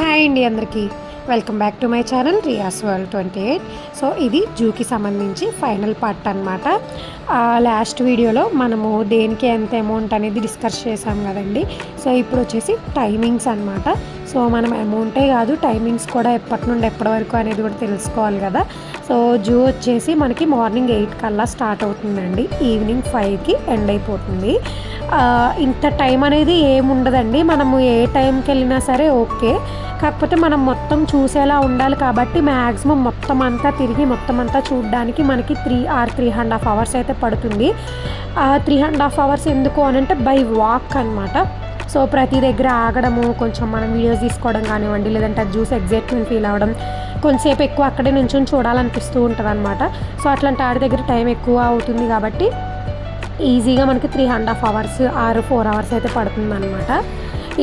Hi అండి అందరికీ welcome back to my channel Riya's world 28. So ఇది జూకి సంబంధించి ఫైనల్ పార్ట్ అనమాట. లాస్ట్ వీడియోలో మనము దేనికి ఎంత అమౌంట్ అనేది డిస్కస్ చేసాం కదండి. సో ఇప్పుడు వచ్చేసి టైమింగ్స్ అనమాట. సో మనం అమౌంటే కాదు టైమింగ్స్ కూడా ఎప్పటి నుండి ఎప్పటి వరకు అనేది కూడా తెలుసుకోవాలి కదా. సో జూ వచ్చేసి మనకి మార్నింగ్ 8 కల్లా స్టార్ట్ అవుతుందండి, ఈవినింగ్ 5కి ఎండ్ అయిపోతుంది. ఇంత టైం అనేది ఏముండదండి, మనము ఏ టైంకి వెళ్ళినా సరే ఓకే. కాకపోతే మనం మొత్తం చూసేలా ఉండాలి కాబట్టి మ్యాక్సిమం మొత్తం అంతా తిరిగి మొత్తం అంతా చూడడానికి మనకి 3.5 అవర్స్ అయితే పడుతుంది. 3.5 అవర్స్ ఎందుకు అని అంటే బై వాక్ అనమాట. సో ప్రతి దగ్గర ఆగడము, కొంచెం మనం వీడియోస్ తీసుకోవడం కానివ్వండి, లేదంటే అది చూసి ఎగ్జైట్మెంట్ ఫీల్ అవ్వడం, కొంచెంసేపు ఎక్కువ అక్కడే నుంచొని చూడాలనిపిస్తూ ఉంటుంది అనమాట. సో అట్లాంటి ఆడి దగ్గర టైం ఎక్కువ అవుతుంది కాబట్టి ఈజీగా మనకి 3.5 అవర్స్ 4 అవర్స్ అయితే పడుతుంది అనమాట.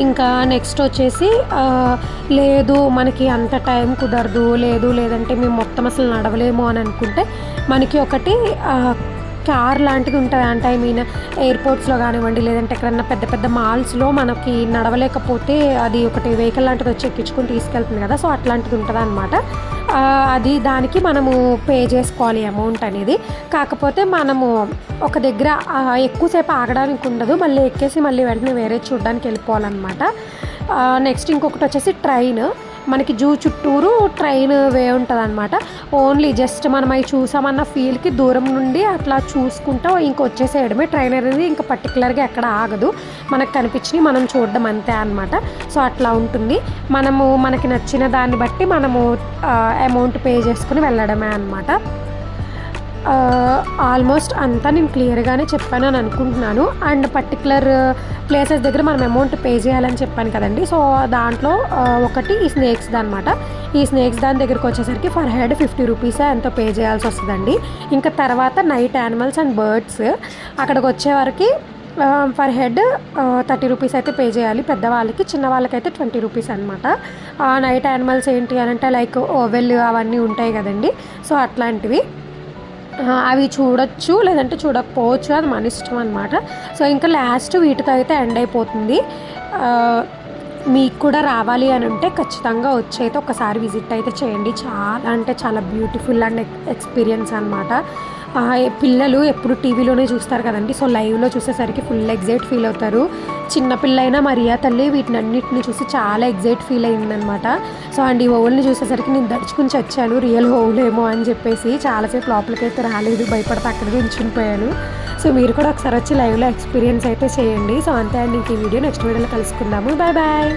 ఇంకా నెక్స్ట్ వచ్చేసి లేదు మనకి అంత టైం కుదరదు, లేదంటే మేము మొత్తం అసలు నడవలేము అని అనుకుంటే మనకి ఒకటి కార్ లాంటిది ఉంటుంది. అంటే ఐ మీన్ ఎయిర్పోర్ట్స్లో కానివ్వండి, లేదంటే ఎక్కడన్నా పెద్ద పెద్ద మాల్స్లో మనకి నడవలేకపోతే అది ఒకటి వెహికల్ లాంటిది వచ్చి ఎక్కించుకొని తీసుకెళ్తుంది కదా. సో అట్లాంటిది ఉంటుంది అనమాట. అది దానికి మనము పే చేసుకోవాలి అమౌంట్ అనేది. కాకపోతే మనము ఒక దగ్గర ఎక్కువసేపు ఆగడానికి ఉండదు, మళ్ళీ ఎక్కేసి మళ్ళీ వెంటనే వేరే చూడడానికి వెళ్ళిపోవాలన్నమాట. నెక్స్ట్ ఇంకొకటి వచ్చేసి ట్రైన్. మనకి జూ చుట్టూరు ట్రైన్ వే ఉంటుంది అనమాట. ఓన్లీ జస్ట్ మనం అవి చూసామన్న ఫీల్కి దూరం నుండి అట్లా చూసుకుంటా ఇంకొచ్చేసేయడమే. ట్రైన్ అనేది ఇంకా పర్టికులర్గా ఎక్కడ ఆగదు, మనకు కనిపించినవి మనం చూడడం అంతే అనమాట. సో అట్లా ఉంటుంది. మనకి నచ్చిన దాన్ని బట్టి మనము అమౌంట్ పే చేసుకుని వెళ్ళడమే అనమాట. ఆల్మోస్ట్ అంతా నేను క్లియర్గానే చెప్పాను అని అనుకుంటున్నాను. అండ్ పర్టికులర్ ప్లేసెస్ దగ్గర మనం అమౌంట్ పే చేయాలని చెప్పాను కదండి. సో దాంట్లో ఒకటి ఈ స్నేక్స్ అనమాట. ఈ స్నేక్స్ దాని దగ్గరికి వచ్చేసరికి ఫర్ హెడ్ 50 రూపీసే ఎంతో పే చేయాల్సి వస్తుందండి. ఇంకా తర్వాత నైట్ యానిమల్స్ అండ్ బర్డ్స్ అక్కడికి వచ్చేవరకు పర్ హెడ్ 30 రూపీస్ అయితే పే చేయాలి పెద్దవాళ్ళకి, చిన్నవాళ్ళకైతే 20 రూపీస్ అనమాట. నైట్ యానిమల్స్ ఏంటి అని అంటే లైక్ ఓవెల్ అవన్నీ ఉంటాయి కదండి. సో అట్లాంటివి అవి చూడొచ్చు, లేదంటే చూడకపోవచ్చు, అది మన ఇష్టం అనమాట. సో ఇంకా లాస్ట్ వీటితో అయితే ఎండ్ అయిపోతుంది. మీకు కూడా రావాలి అని ఉంటే ఖచ్చితంగా వచ్చి అయితే ఒకసారి విజిట్ అయితే చేయండి. చాలా అంటే చాలా బ్యూటిఫుల్ అండ్ ఎక్స్పీరియన్స్ అనమాట. పిల్లలు ఎప్పుడు టీవీలోనే చూస్తారు కదండి. సో లైవ్లో చూసేసరికి ఫుల్ ఎగ్జైట్ ఫీల్ అవుతారు. చిన్నపిల్ల అయినా మరియా తల్లి వీటిని అన్నిటిని చూసి చాలా ఎగ్జైట్ ఫీల్ అయిందనమాట. సో అండ్ ఈ ఓవుల్ని చూసేసరికి నేను దడుచుకుని చచ్చాను, రియల్ ఓవులేమో అని చెప్పేసి. చాలాసేపు లోపలికి అయితే రాలేదు, భయపడితే అక్కడికి ఉంచుకుపోయాను. సో మీరు కూడా ఒకసారి వచ్చి లైవ్లో ఎక్స్పీరియన్స్ అయితే చేయండి. సో అంతే అండి, ఇంక ఈ వీడియో నెక్స్ట్ వీడియోలో కలుసుకుందాము. Bye bye.